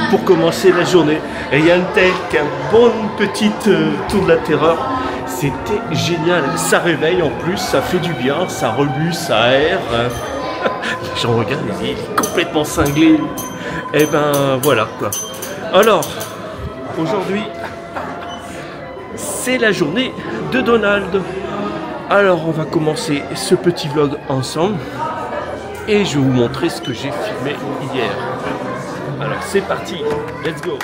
pour commencer la journée. Rien de tel qu'un bon petit tour de la terreur. C'était génial, ça réveille en plus, ça fait du bien, ça remue, ça aère. J'en regarde, il est complètement cinglé. Et ben voilà quoi. Alors, aujourd'hui, c'est la journée de Donald. Alors on va commencer ce petit vlog ensemble. Et je vais vous montrer ce que j'ai filmé hier. Alors c'est parti, let's go.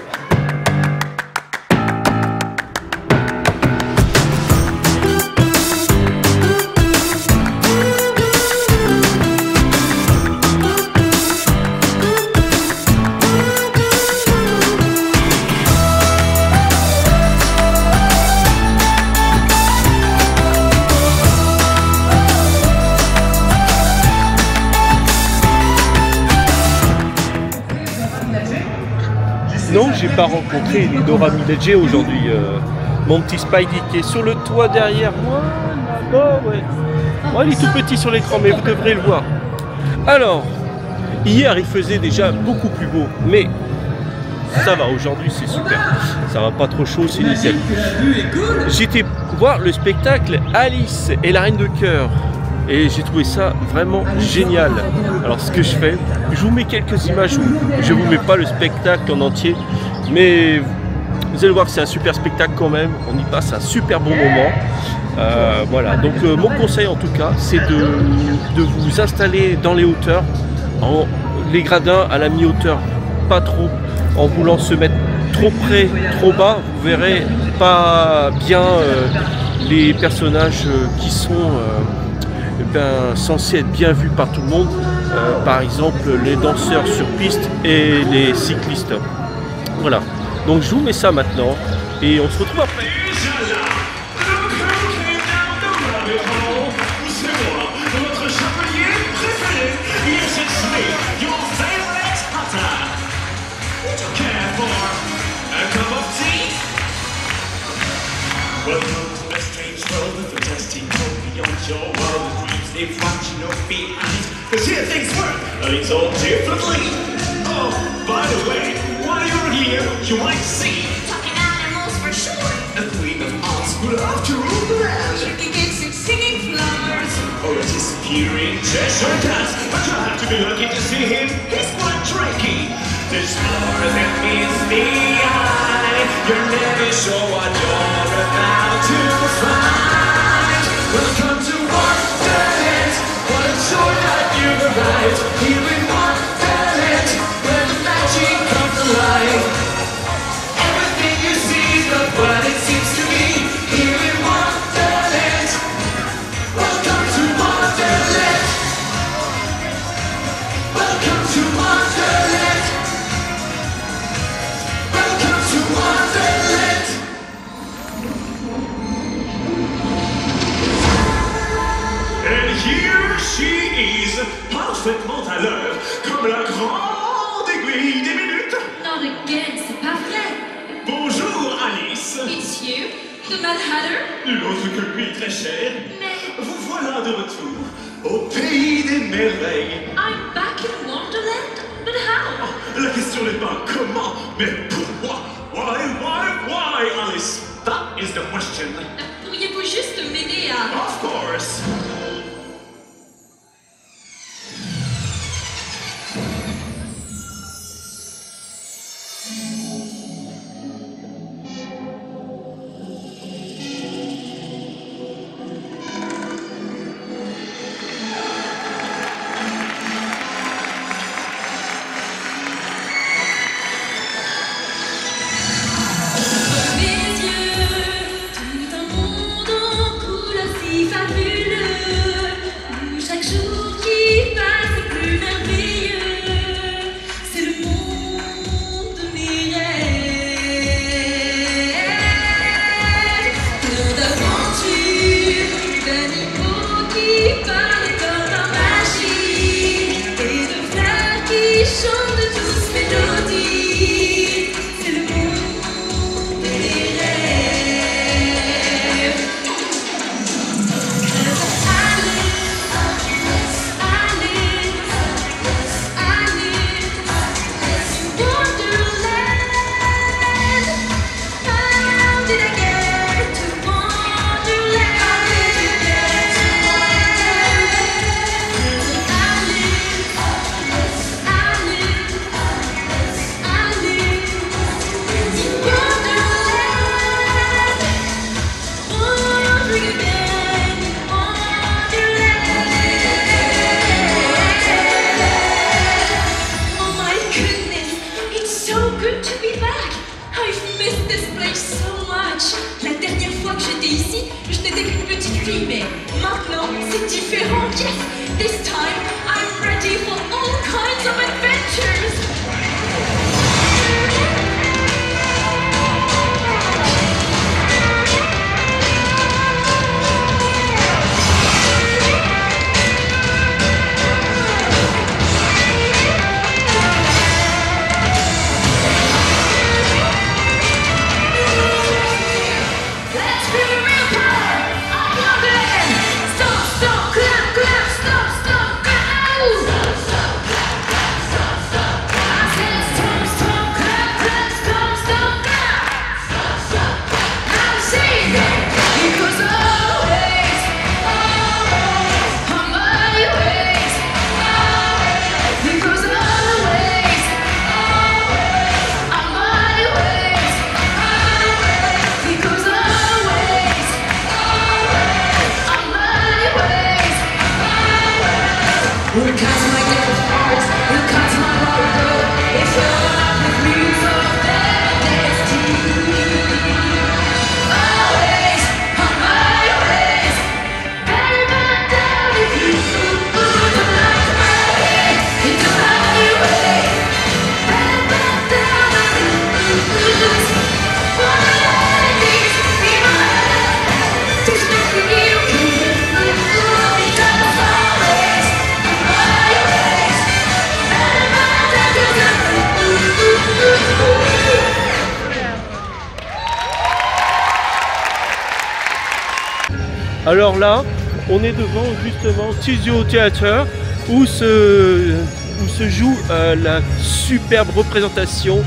Non, j'ai pas rencontré les Dora Milaje aujourd'hui. Mon petit Spidey qui est sur le toit derrière moi. Là-bas, ouais. Oh, il est tout petit sur l'écran, mais vous devrez le voir. Alors, hier il faisait déjà beaucoup plus beau, mais ça va, aujourd'hui c'est super. Ça va pas trop chaud, c'est nickel. J'étais voir le spectacle Alice et la Reine de Cœur. Et j'ai trouvé ça vraiment génial. Alors ce que je fais, je vous mets quelques images, je vous mets pas le spectacle en entier, mais vous allez voir que c'est un super spectacle quand même, on y passe un super bon moment. Voilà, donc mon conseil en tout cas, c'est de vous installer dans les hauteurs, les gradins à la mi-hauteur, pas trop, en voulant se mettre trop près, trop bas, vous verrez pas bien les personnages qui sont censés être bien vus par tout le monde, par exemple les danseurs sur piste et les cyclistes. Voilà, donc je vous mets ça maintenant et on se retrouve après. If watching your feet eyes, cause here things work a little differently. Oh, by the way, while you're here, you might see talking animals for sure. a queen of arts, but after all the land, Looking at singing flowers. or a disappearing treasure dance. But you have to be lucky to see him, he's quite tricky. There's more than meets the eye. You're never sure what you're about to find. Welcome to Wonderland. What a joy that you've arrived here in Wonderland, where the magic comes alive. Everything you see is not what it seems to be here in Wonderland. Welcome to Wonderland. Welcome to Wonderland. Welcome to Wonderland. And here she is, parfaitement à l'heure, comme la grande aiguille des minutes. Not again, c'est pas vrai. Bonjour Alice. It's you, the Mad Hatter. L'autre que lui très cher. Mais Vous voilà de retour au pays des merveilles. I'm back in Wonderland? But how? La question n'est pas comment, mais pourquoi. Why, Alice? That is the question. Pourriez-vous juste m'aider à... Of course. Mes yeux, tout un monde en couleur si fabuleux. good to be back. I've missed this place so much. La dernière fois que j'étais ici, je n'étais qu'une petite fille, mais maintenant c'est différent. Yes, this time I'm ready for all kinds of adventures. Alors là, on est devant justement Studio Theater où se joue la superbe représentation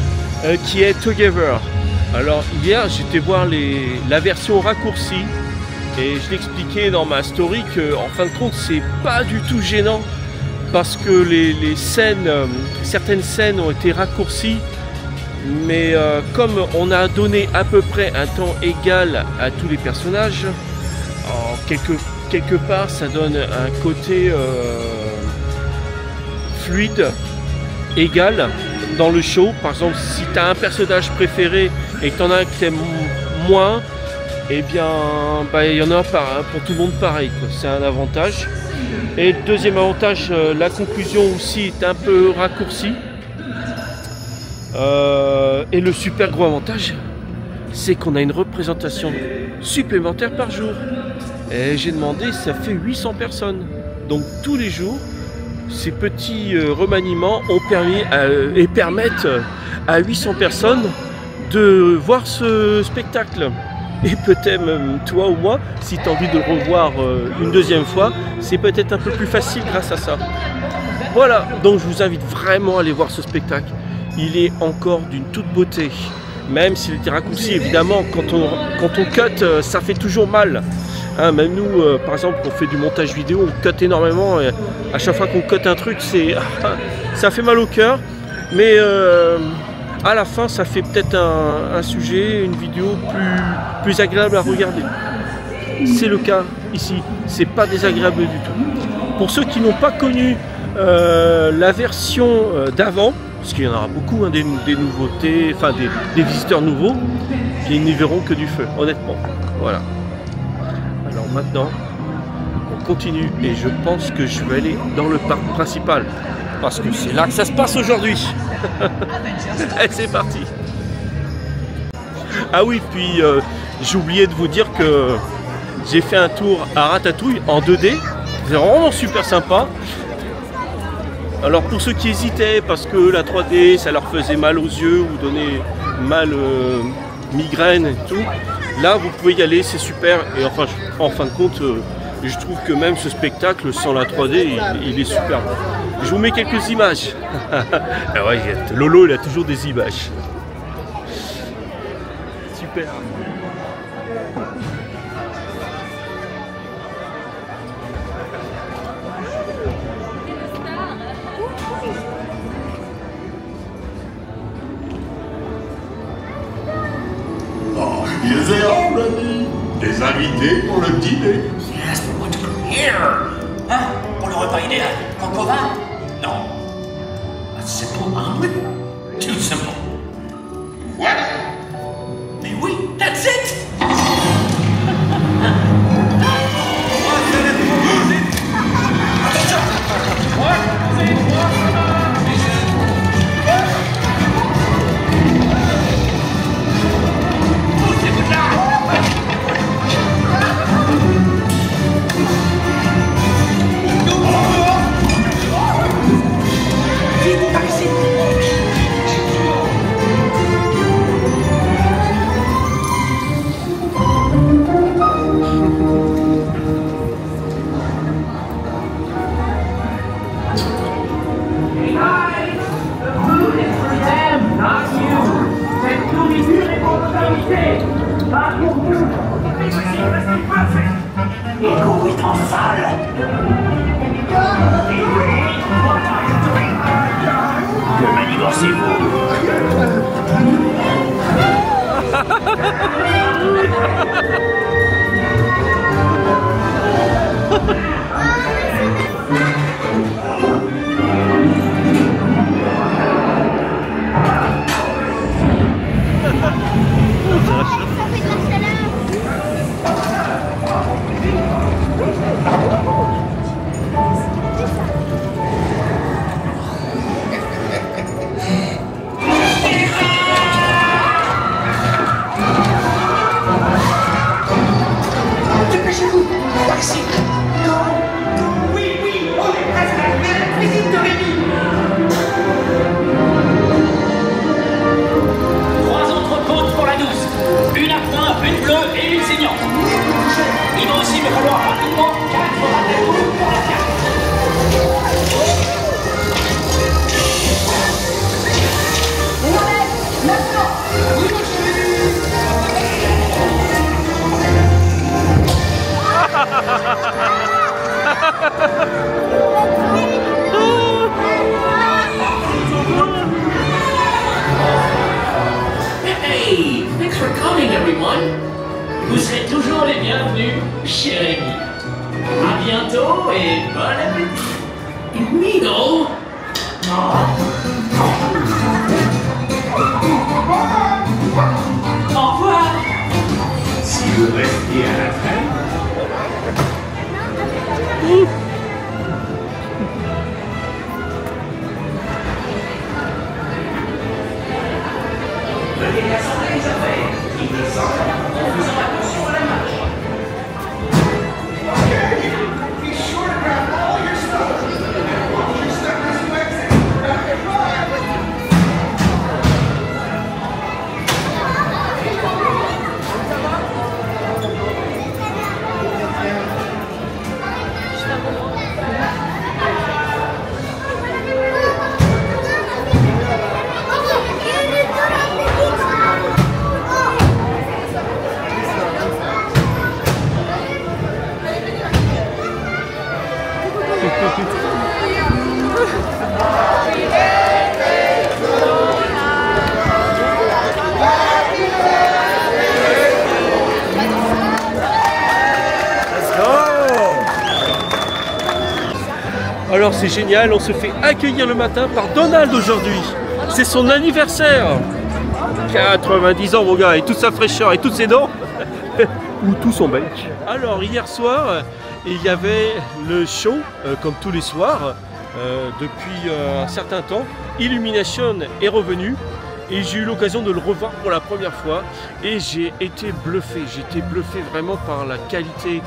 qui est Together. Alors hier, j'étais voir la version raccourcie et je l'expliquais dans ma story que en fin de compte, c'est pas du tout gênant parce que les scènes, certaines scènes ont été raccourcies. Mais comme on a donné à peu près un temps égal à tous les personnages, quelque part ça donne un côté fluide, égal dans le show. Par exemple, si tu as un personnage préféré et que tu en as un que tu aimes moins, eh bien il y en a pour tout le monde pareil, c'est un avantage. Et le deuxième avantage, la conclusion aussi est un peu raccourcie. Et le super gros avantage, c'est qu'on a une représentation supplémentaire par jour. Et j'ai demandé, ça fait 800 personnes. Donc tous les jours, ces petits remaniements ont permis et permettent à 800 personnes de voir ce spectacle. Et peut-être même toi ou moi, si tu as envie de le revoir une deuxième fois, c'est peut-être un peu plus facile grâce à ça. Voilà, donc je vous invite vraiment à aller voir ce spectacle. Il est encore d'une toute beauté. Même s'il était raccourci, évidemment, quand on cut, ça fait toujours mal. Hein, même nous, par exemple, on fait du montage vidéo, on cut énormément. Et à chaque fois qu'on cut un truc, ça fait mal au cœur. Mais à la fin, ça fait peut-être un sujet, une vidéo plus agréable à regarder. C'est le cas ici. C'est pas désagréable du tout. Pour ceux qui n'ont pas connu la version d'avant, parce qu'il y en aura beaucoup, hein, des nouveautés, enfin des visiteurs nouveaux, qui n'y verront que du feu, honnêtement. Voilà. Alors maintenant, on continue et je pense que je vais aller dans le parc principal, parce que c'est là que ça se passe aujourd'hui. Allez, c'est parti. Ah oui, puis j'ai oublié de vous dire que j'ai fait un tour à Ratatouille en 2D. C'est vraiment super sympa. Alors pour ceux qui hésitaient parce que la 3D ça leur faisait mal aux yeux ou donnait mal migraine et tout, là vous pouvez y aller, c'est super. Et enfin en fin de compte je trouve que même ce spectacle sans la 3D il est super. Je vous mets quelques images. Ah ouais, Lolo il a toujours des images. Super. Is there already? Des invités pour le dîner? Yes, but what to prepare? Hein? Pour le repas idéal? Coq au vin? Non. A simple omelet? Too simple. Manigancez-vous. Dépêchez-vous! Taxi! Oui, oui, on est presque arrivé à la cuisine de Rémi! 3 entrecôtes pour la douce. Une à point, une bleue et une saignante. Il va aussi me falloir rapidement 4 ratatouilles pour la carte. Hey, thanks for coming everyone. Vous serez toujours les bienvenus chez Rémi. À bientôt et bon appétit. Mino. Au revoir. Si vous restiez à la fin, Veuillez rassembler les affaires. Il est sans en faisant attention à la marche. Alors c'est génial, on se fait accueillir le matin par Donald aujourd'hui. C'est son anniversaire. 90 ans mon gars, et toute sa fraîcheur et toutes ses dents. Ou tout son bec. Alors hier soir, il y avait le show, comme tous les soirs, depuis un certain temps. Illumination est revenu et j'ai eu l'occasion de le revoir pour la première fois. Et j'ai été bluffé, vraiment par la qualité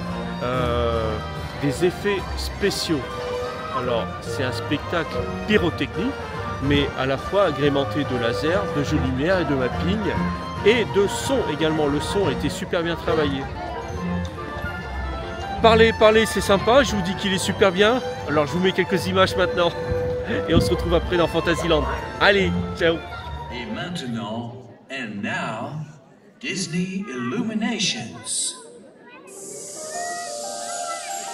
des effets spéciaux. Alors c'est un spectacle pyrotechnique, mais à la fois agrémenté de lasers, de jeux lumière et de mapping, et de son également. Le son a été super bien travaillé. Parler, c'est sympa, je vous dis qu'il est super bien. Alors je vous mets quelques images maintenant, et on se retrouve après dans Fantasyland. Allez, ciao. Et maintenant, and now, Disney Illuminations.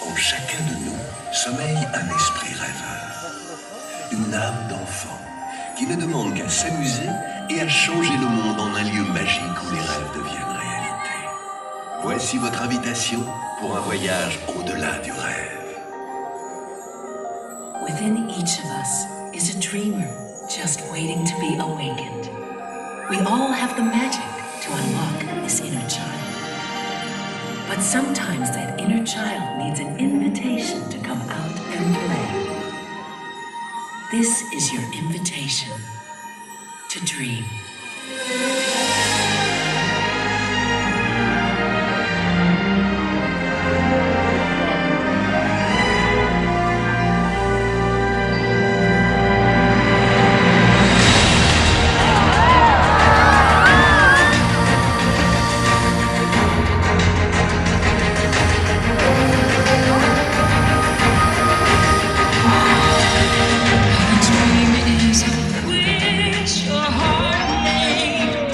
En chacun de nous sommeille un esprit rêveur, une âme d'enfant qui ne demande qu'à s'amuser et à changer le monde en un lieu magique où les rêves deviennent réalité. Voici votre invitation pour un voyage au-delà du rêve. Within each of us is a dreamer just waiting to be awakened. We all have the magic to unlock this inner child. But sometimes that inner child needs an invitation to come out and play. This is your invitation to dream. Dream is a wish your heart made.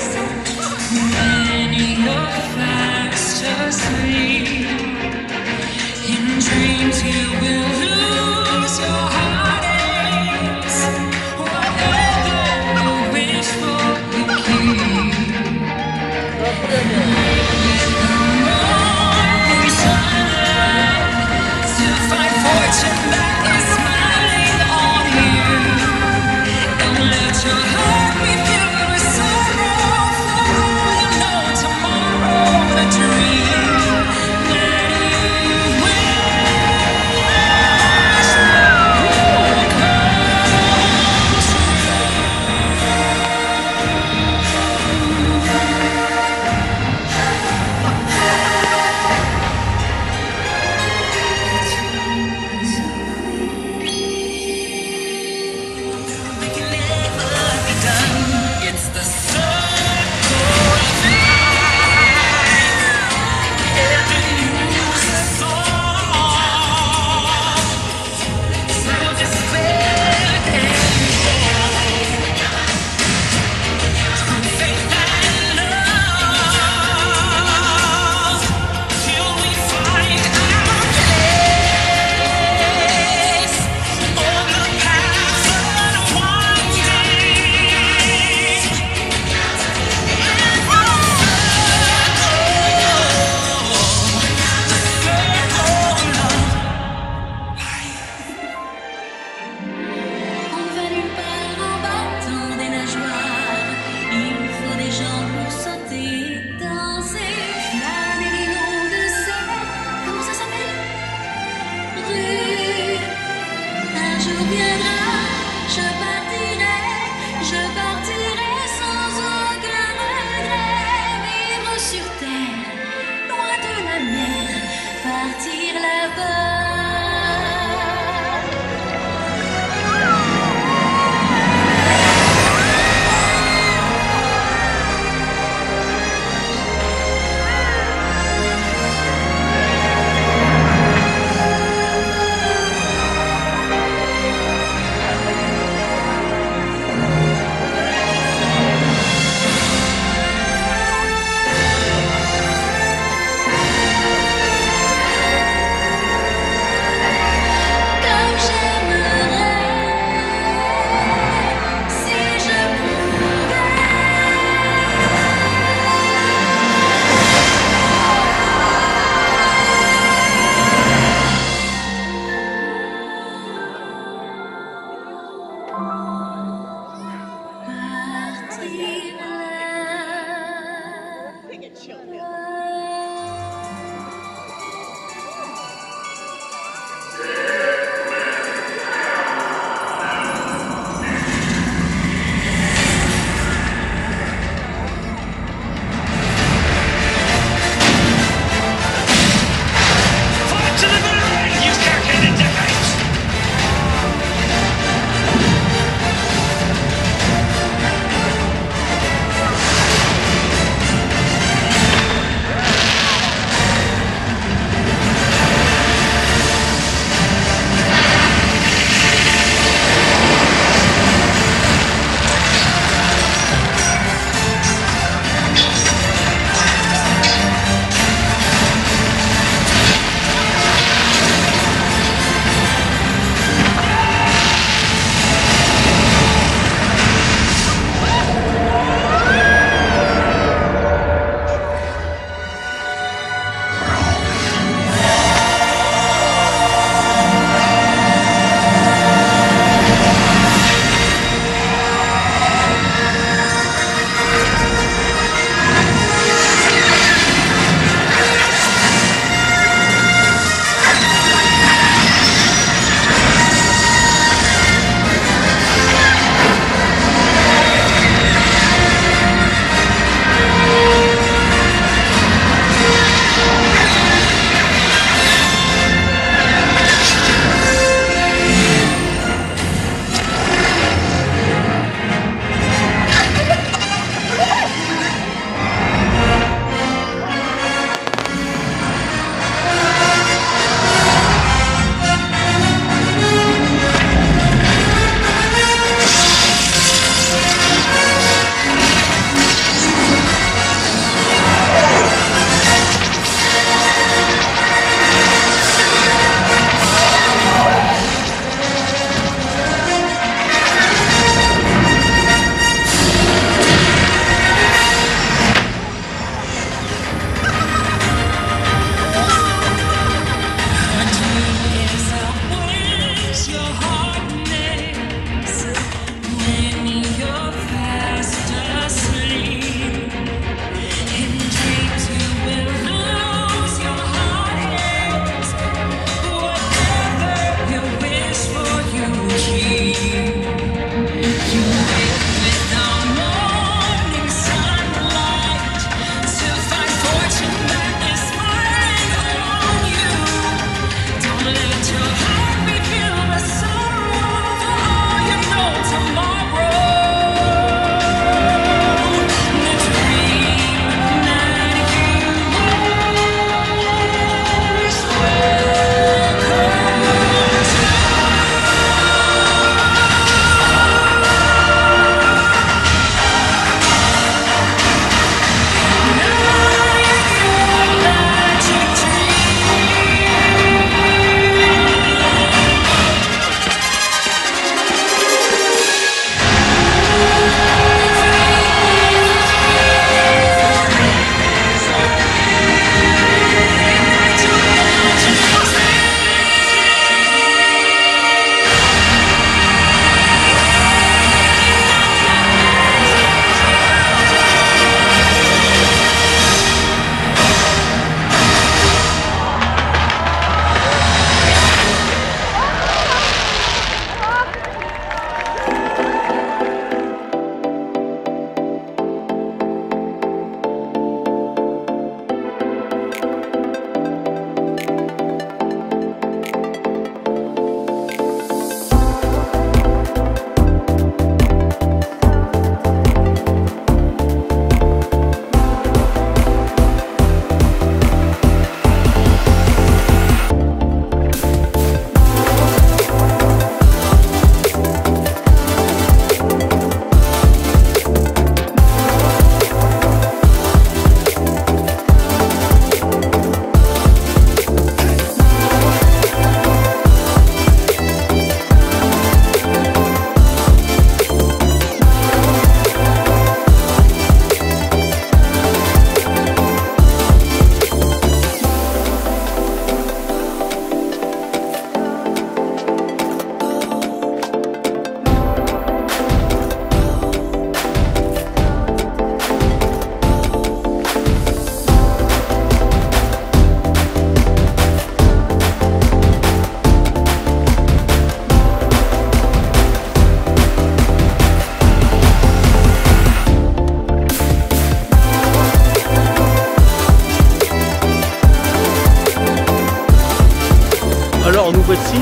voici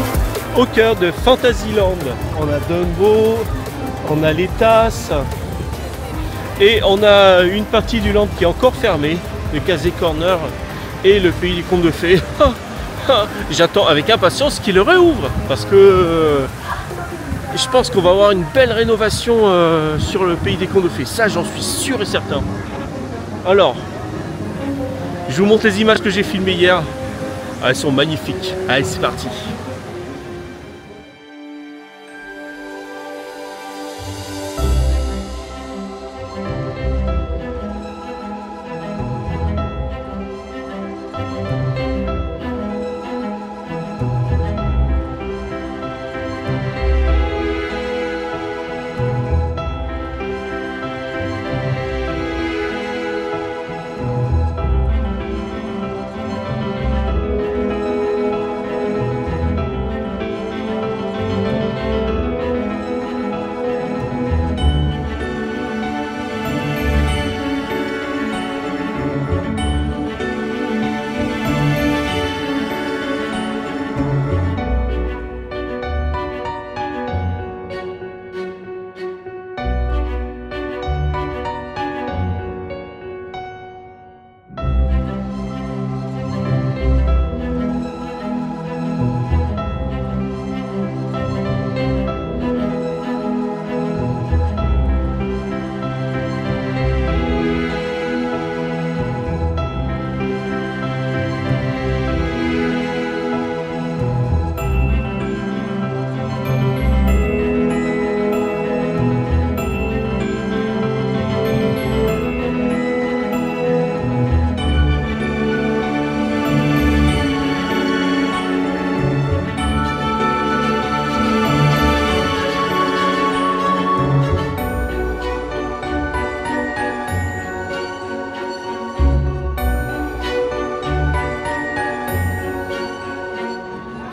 au cœur de Fantasyland. On a Dumbo, on a les tasses et on a une partie du land qui est encore fermée, le Casey Corner et le pays des contes de fées. J'attends avec impatience qu'il le réouvre parce que je pense qu'on va avoir une belle rénovation sur le pays des contes de fées. Ça, j'en suis sûr et certain. Alors, je vous montre les images que j'ai filmées hier. Elles sont magnifiques. Allez, c'est parti.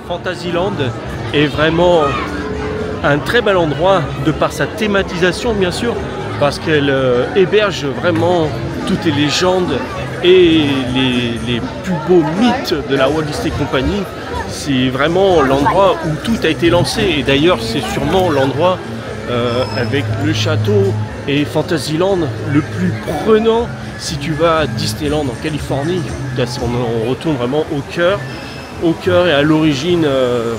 Fantasyland est vraiment un très bel endroit de par sa thématisation bien sûr, parce qu'elle héberge vraiment toutes les légendes et les plus beaux mythes de la Walt Disney Company. C'est vraiment l'endroit où tout a été lancé et d'ailleurs c'est sûrement l'endroit avec le château et Fantasyland le plus prenant si tu vas à Disneyland en Californie. On retourne vraiment au cœur et à l'origine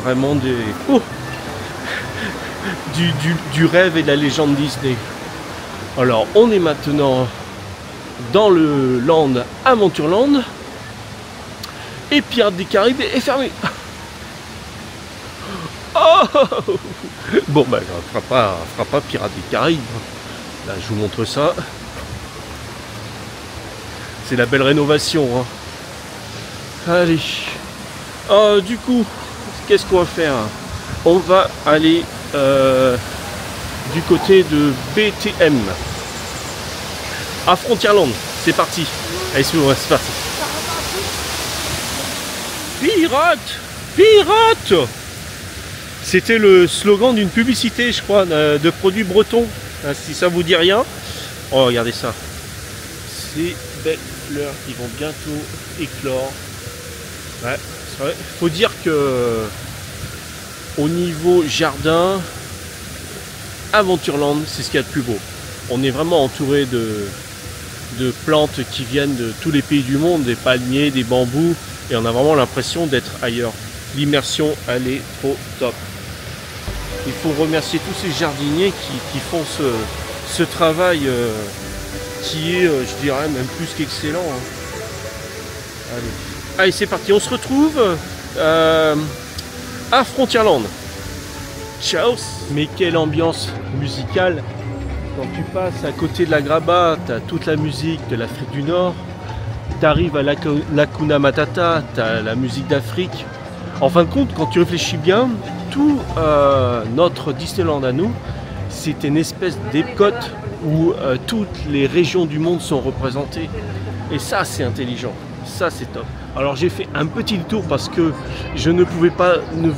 vraiment du rêve et de la légende Disney. Alors on est maintenant dans le land Aventureland et Pirates des Caraïbes est fermé. Oh bon ben on fera pas Pirates des Caraïbes. Là je vous montre ça. C'est la belle rénovation hein. Allez. Du coup, qu'est-ce qu'on va faire? On va aller du côté de BTM à Frontierland. C'est parti. Allez, c'est parti. Pirates! Pirates! C'était le slogan d'une publicité, je crois, de produits bretons. Si ça vous dit rien. Oh, regardez ça. Ces belles fleurs qui vont bientôt éclore. Ouais. Il faut dire que au niveau jardin, Aventureland, c'est ce qu'il y a de plus beau. On est vraiment entouré de plantes qui viennent de tous les pays du monde, des palmiers, des bambous, et on a vraiment l'impression d'être ailleurs. L'immersion, elle est trop top. Il faut remercier tous ces jardiniers qui font ce travail qui est, je dirais, même plus qu'excellent. Hein. Allez, c'est parti, on se retrouve à Frontierland. Ciao. Mais quelle ambiance musicale. Quand tu passes à côté de la Graba, tu as toute la musique de l'Afrique du Nord. Tu arrives à l'Hakuna Matata, tu as la musique d'Afrique. En fin de compte, quand tu réfléchis bien, tout notre Disneyland à nous, c'est une espèce d'Epcot où toutes les régions du monde sont représentées. Et ça, c'est intelligent. Ça, c'est top. Alors, j'ai fait un petit tour parce que je ne pouvais pas ne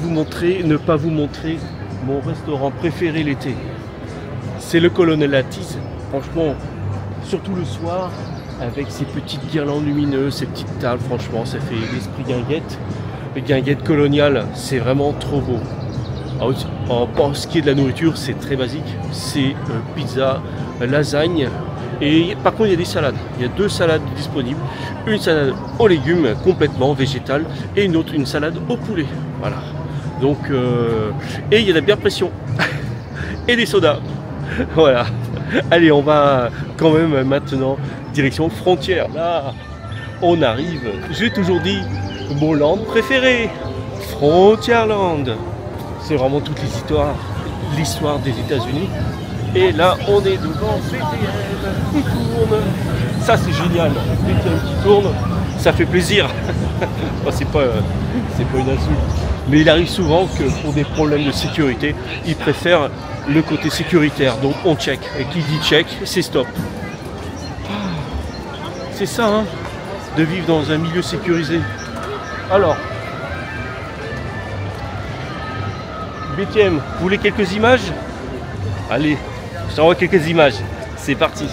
pas vous montrer mon restaurant préféré l'été. C'est le Colonel Lattice. Franchement, surtout le soir, avec ses petites guirlandes lumineuses, ses petites tables, franchement, ça fait l'esprit guinguette. le guinguette colonial, c'est vraiment trop beau. En ce qui est de la nourriture, c'est très basique. C'est pizza, lasagne. Et par contre, il y a des salades. Il y a 2 salades disponibles. Une salade aux légumes, complètement végétale. Et une autre, une salade au poulet. Voilà. Donc, et il y a de la bière pression. Et des sodas. Voilà. Allez, on va quand même maintenant direction frontière. Là, on arrive. J'ai toujours dit mon land préféré. Frontierland. C'est vraiment toutes les histoires, l'histoire des États-Unis. Et là, on est devant BTM qui tourne. Ça, c'est génial. BTM qui tourne, ça fait plaisir. Bon, c'est pas une insulte. Mais il arrive souvent que pour des problèmes de sécurité, ils préfèrent le côté sécuritaire. Donc, on check. Et qui dit check, c'est stop. C'est ça, hein, de vivre dans un milieu sécurisé. Alors, BTM, vous voulez quelques images? Allez, je t'envoie quelques images. C'est parti.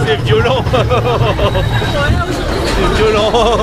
C'est violent. C'est violent.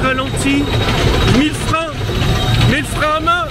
Ralenti, 1000 freins à main.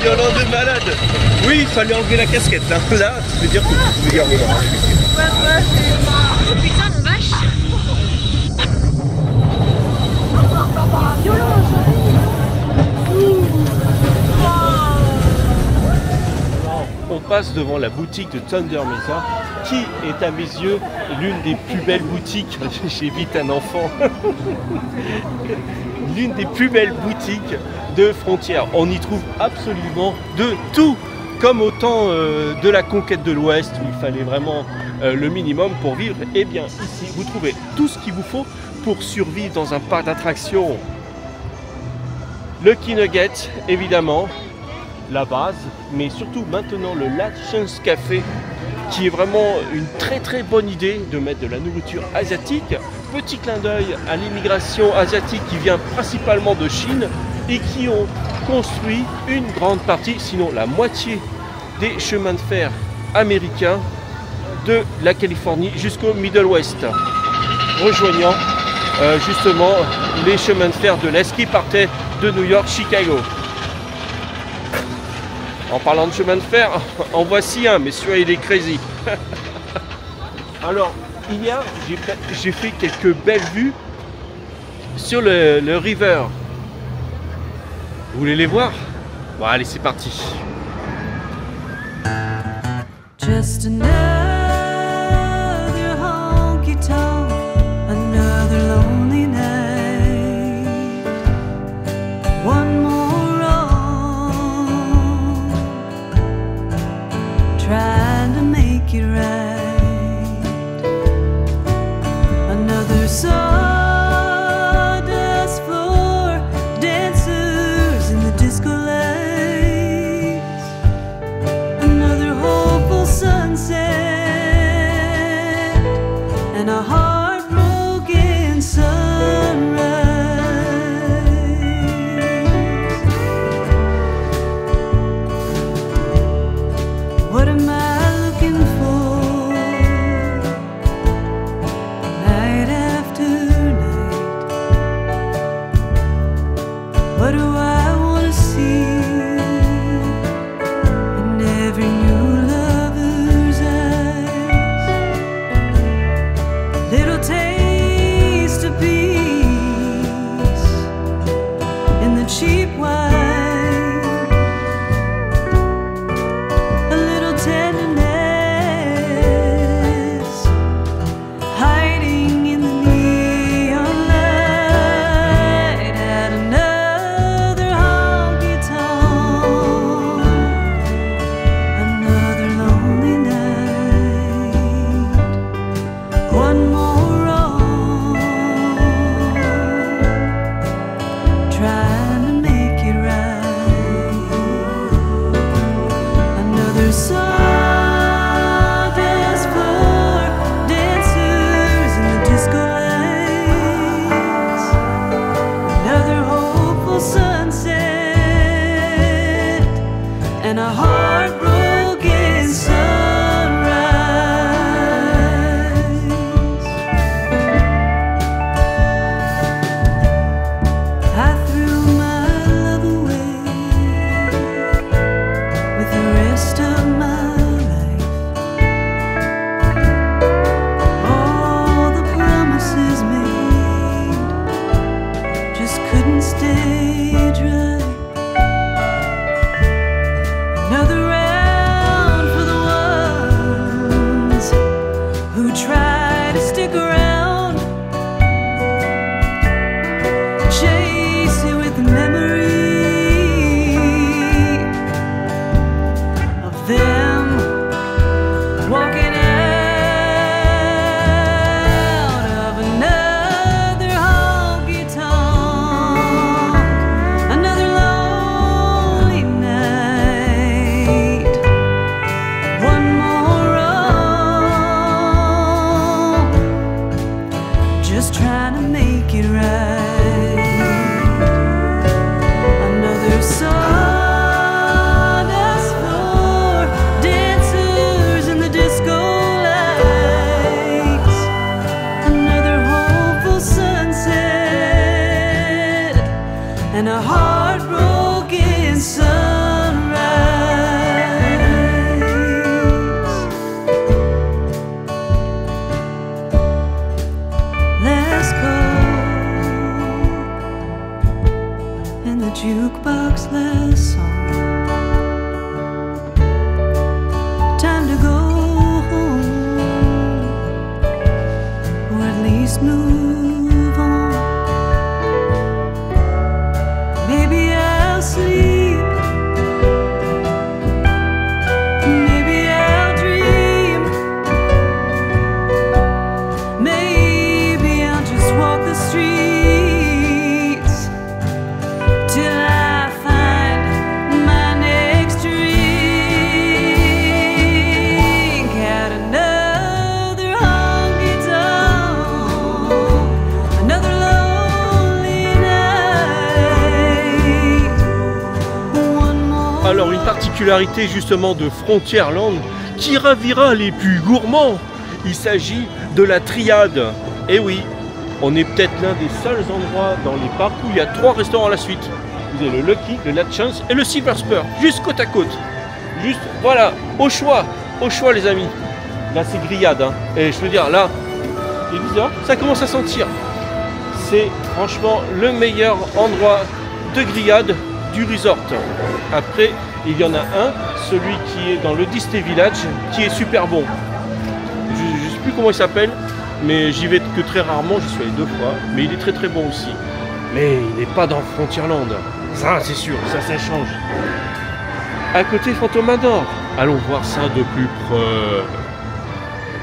Violent de malade. Oui, il fallait enlever la casquette. Hein. Là, je veux dire que vous pouvez garder là. Oh putain de vache. On passe devant la boutique de Thunder Mesa, qui est à mes yeux l'une des plus belles boutiques. J'évite un enfant. L'une des plus belles boutiques de Frontières. On y trouve absolument de tout, comme au temps de la conquête de l'Ouest, où il fallait vraiment le minimum pour vivre. Et bien ici, vous trouvez tout ce qu'il vous faut pour survivre dans un parc d'attractions. Le Key Nugget, évidemment, la base, mais surtout maintenant le Latchens Café, qui est vraiment une très très bonne idée de mettre de la nourriture asiatique. Petit clin d'œil à l'immigration asiatique qui vient principalement de Chine et qui ont construit une grande partie, sinon la moitié des chemins de fer américains de la Californie jusqu'au Middle West, rejoignant justement les chemins de fer de l'Est qui partaient de New York, Chicago. En parlant de chemin de fer, en voici un, mais celui-là il est crazy. Alors, hier, j'ai fait quelques belles vues sur le river. Vous voulez les voir? Bon, allez, c'est parti. Just another honky-tonk, another lonely night. One more wrong, trying to make it right. Another sawdust floor, dancers in the disco lights. Another hopeful sunset and a heartbroken sunrise. What am I looking for? Night after night. What do I want to see in every new lover's eyes? Little taste of peace in the cheap wine, a little tenderness hiding in the neon light at another honky-tonk, another lonely night. One more wrong, trying to make it right. Another sawdust floor, dancers in the disco lights. Another hopeful sunset and a heartbroken sunrise. I threw my love away with the rest of my life. All the promises made just couldn't stay dry. Another round for the ones who try to stick around, chase you with the memory of them walking out of another honky-tonk, another lonely night. particularité justement de Frontierland qui ravira les plus gourmands. Il s'agit de la triade. Et oui, on est peut-être l'un des seuls endroits dans les parcs où il y a 3 restaurants à la suite. Vous avez le Lucky, le Last Chance et le Silver Spur, juste côte à côte. Juste, voilà, au choix les amis. Là c'est grillade, hein. Et je veux dire, là, il est bizarre, ça commence à sentir. C'est franchement le meilleur endroit de grillade du resort. Après, il y en a un, celui qui est dans le Disney Village, qui est super bon. Je ne sais plus comment il s'appelle, mais j'y vais que très rarement, j'y suis allé 2 fois, mais il est très très bon aussi. Mais il n'est pas dans Frontierland. Ça c'est sûr, ça change. À côté Phantom Manor, allons voir ça de plus près.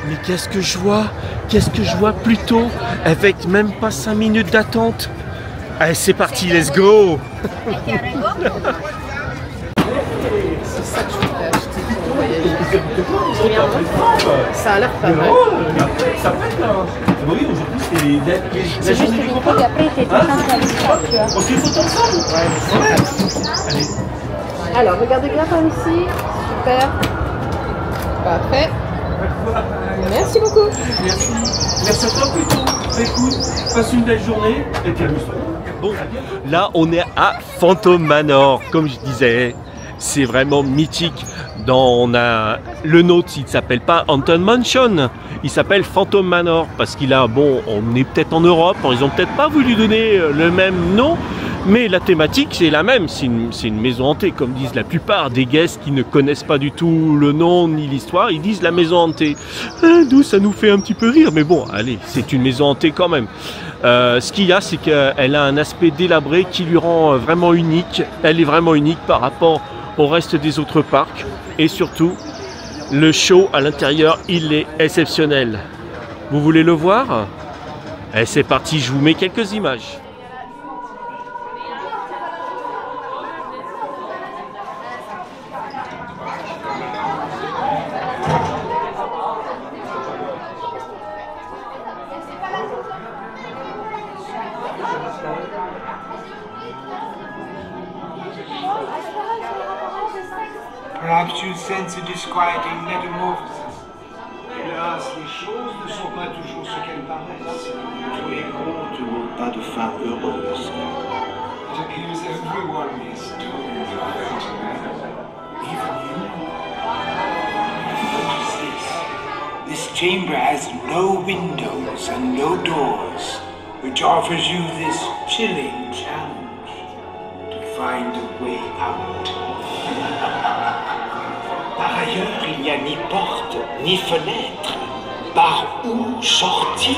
Mais qu'est-ce que je vois? Qu'est-ce que je vois plutôt? Avec même pas 5 minutes d'attente. Allez, c'est parti, let's go. C'est ça que je voulais acheter pour voyager. Ça a l'air pas mal. Ça pète là. Oui, aujourd'hui c'est la journée des copains. On se fait photo ensemble. Allez. Alors, regardez bien par ici. Super. Parfait. Merci beaucoup. Merci. Merci à toi plutôt. Écoute, passe une belle journée et puis amuse-toi. Bon, là on est à Phantom Manor, comme je disais. C'est vraiment mythique. On a le nôtre, il ne s'appelle pas Haunted Mansion, il s'appelle Phantom Manor parce qu'il a, bon, on est peut-être en Europe, ils ont peut-être pas voulu donner le même nom, mais la thématique c'est la même. C'est une maison hantée, comme disent la plupart des guests qui ne connaissent pas du tout le nom ni l'histoire. Ils disent la maison hantée. D'où ça nous fait un petit peu rire, mais bon, allez, c'est une maison hantée quand même. Ce qu'il y a, c'est qu'elle a un aspect délabré qui lui rend vraiment unique. Elle est vraiment unique par rapport au reste des autres parcs. Et surtout, le show à l'intérieur, il est exceptionnel. Vous voulez le voir? Et c'est parti, je vous mets quelques images. Perhaps you sense a disquieting metamorphosis. Hélas, les choses ne sont pas toujours ce qu'elles paraissent. Tous les contes n'ont pas de fin heureuse. It appears everyone is doomed to Phantom Manor. Even you. What is this? This chamber has no windows and no doors, which offers you this chilling challenge to find a way out. Par ailleurs, il n'y a ni porte, ni fenêtre. Par où sortir?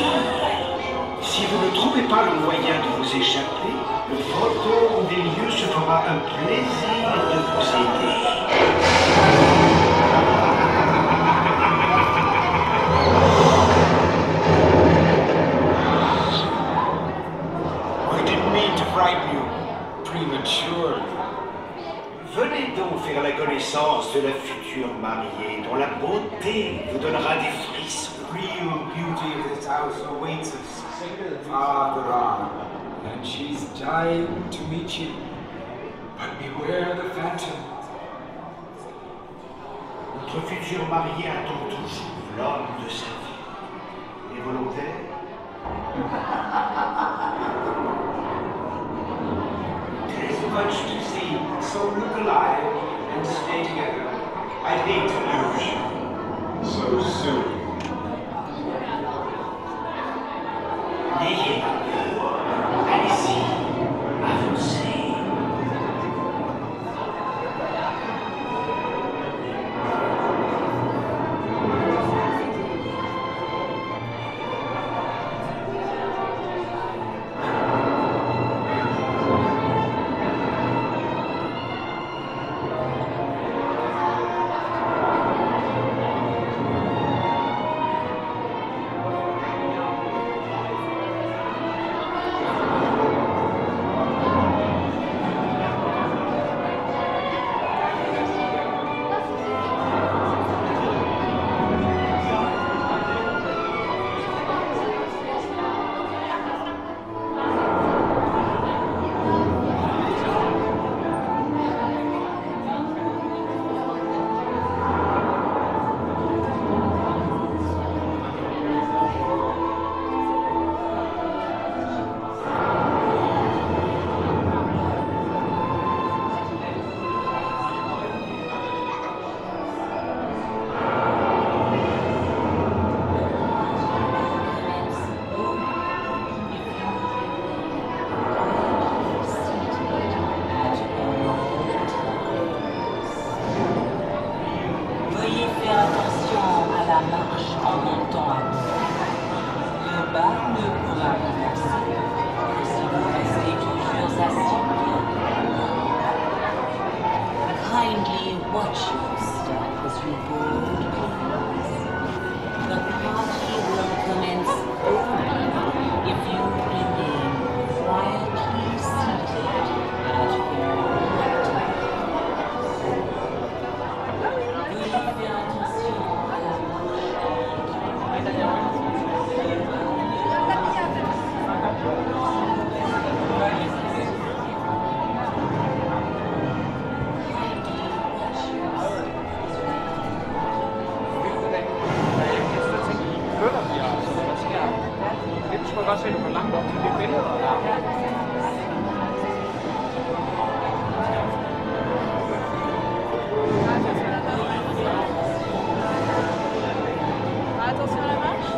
Si vous ne trouvez pas le moyen de vous échapper, le fantôme des lieux se fera un plaisir de vous aider. I didn't mean to frighten you prematurely. Venez donc faire la connaissance de la future mariée, dont la beauté vous donnera des frissons. The real beauty of this house awaits us farther on, and she's dying to meet you. But beware the phantom. Notre future mariée attend toujours l'homme de sa vie. Les volontaires? There's much to see, so look alive and stay together. I'd hate to lose you so soon. N'ayez pas peur. Allez-y, avancez. Kindly watch your step as you board, please. The party will commence only if you remain quietly seated at your godt se, du går langt op til det billede, der. Attention à la marche.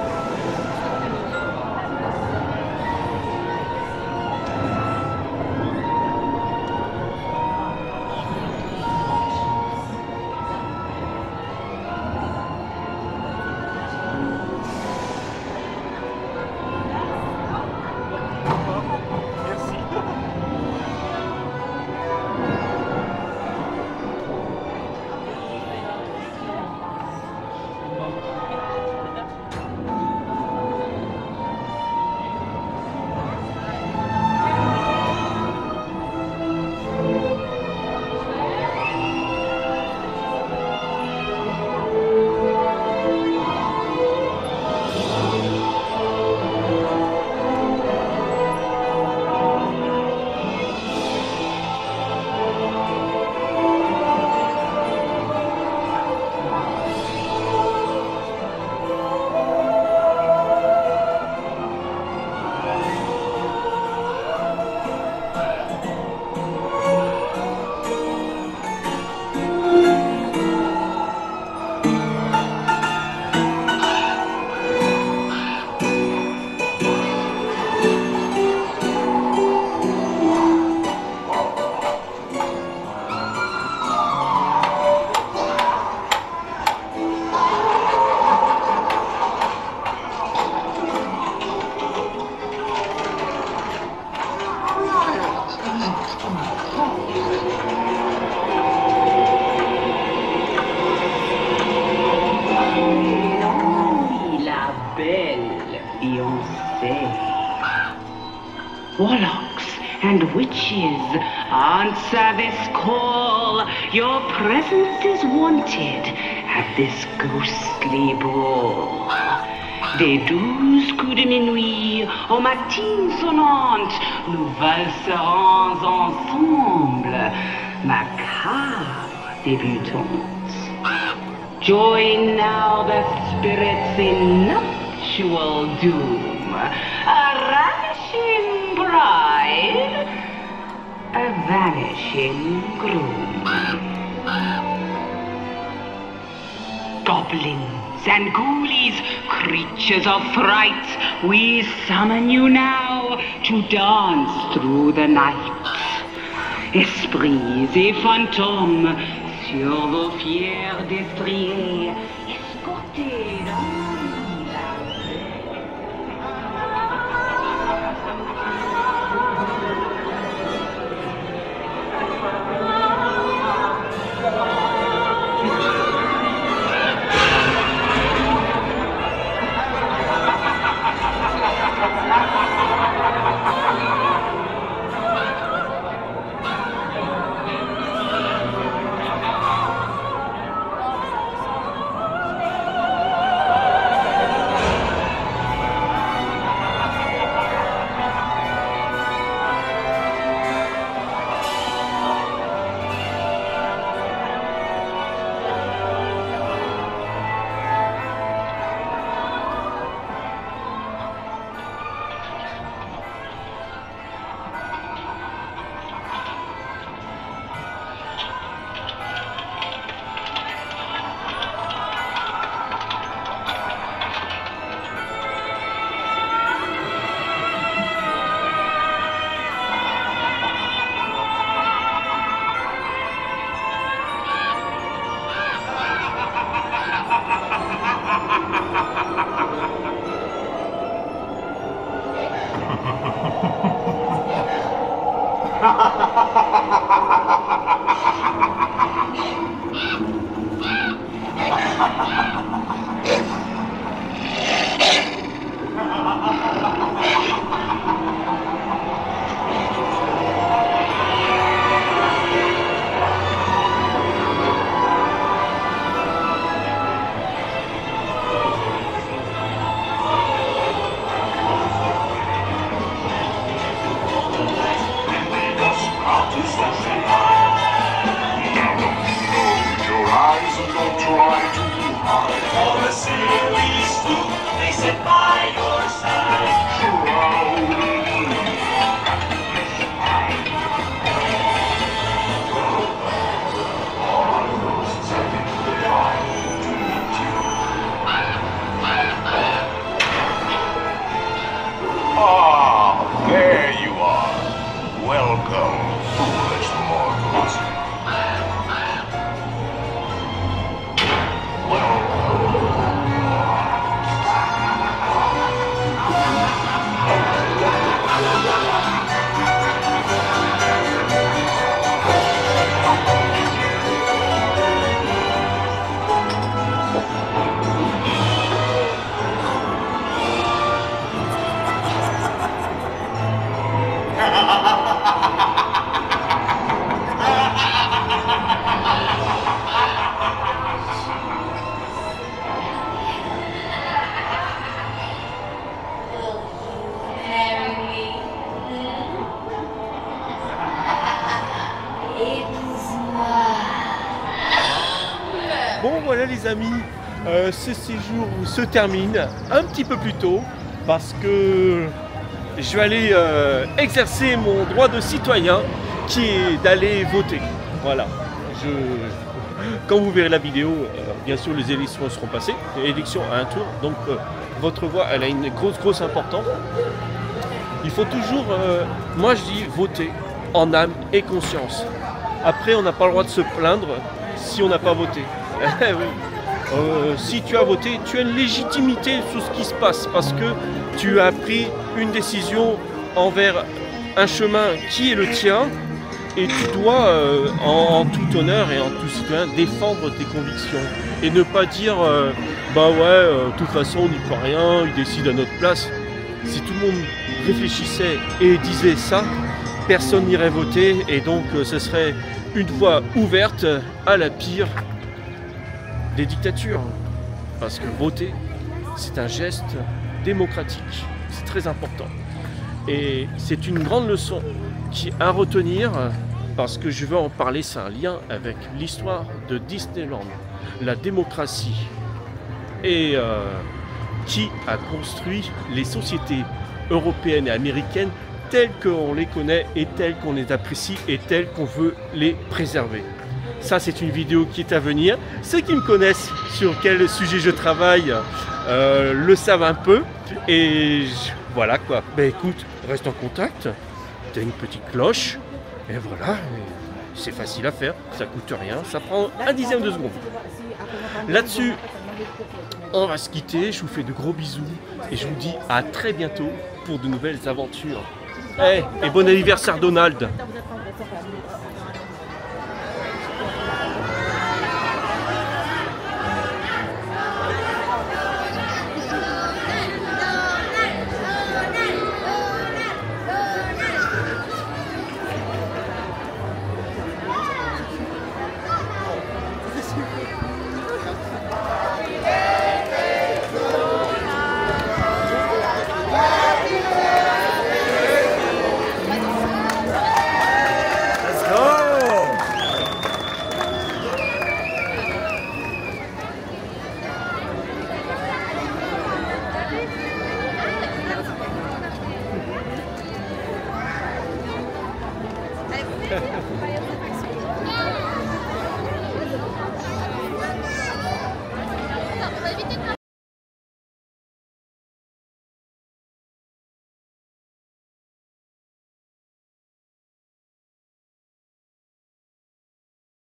Warlocks and witches, answer this call. Your presence is wanted at this ghostly ball. Des 12 coups de minuit aux matines sonnantes, nous valserons ensemble, macabre débutante. Join now the spirits in nuptial doom, a ravishing bride, a vanishing groom. Goblins and ghoulies, creatures of fright, we summon you now to dance through the night. Esprits et fantômes, sur vos fiers destriers, escortés dans la paix. Ah, there you are. Welcome, foolish mortals. Bon voilà les amis, ce séjour se termine un petit peu plus tôt parce que je vais aller exercer mon droit de citoyen qui est d'aller voter. Voilà, quand vous verrez la vidéo, bien sûr les élections seront passées, élections à un tour, donc votre voix elle a une grosse importance. Il faut toujours, moi je dis voter en âme et conscience. Après on n'a pas le droit de se plaindre si on n'a pas voté. Oui. Si tu as voté, tu as une légitimité sur ce qui se passe parce que tu as pris une décision envers un chemin qui est le tien et tu dois en tout honneur et en tout citoyen défendre tes convictions et ne pas dire bah ouais de toute façon on n'y peut rien, ils décident à notre place. Si tout le monde réfléchissait et disait ça, personne n'irait voter et donc ce serait une voie ouverte à la pire des dictatures, parce que voter, c'est un geste démocratique, c'est très important. Et c'est une grande leçon à retenir, parce que je veux en parler, c'est un lien avec l'histoire de Disneyland, la démocratie, et qui a construit les sociétés européennes et américaines telles qu'on les connaît et telles qu'on les apprécie et telles qu'on veut les préserver. Ça, c'est une vidéo qui est à venir. Ceux qui me connaissent sur quel sujet je travaille le savent un peu. Et voilà quoi. Ben écoute, reste en contact. T'as une petite cloche. Et voilà. C'est facile à faire. Ça coûte rien. Ça prend un dixième de seconde. Là-dessus, on va se quitter. Je vous fais de gros bisous. Et je vous dis à très bientôt pour de nouvelles aventures. Hey, et bon anniversaire Donald.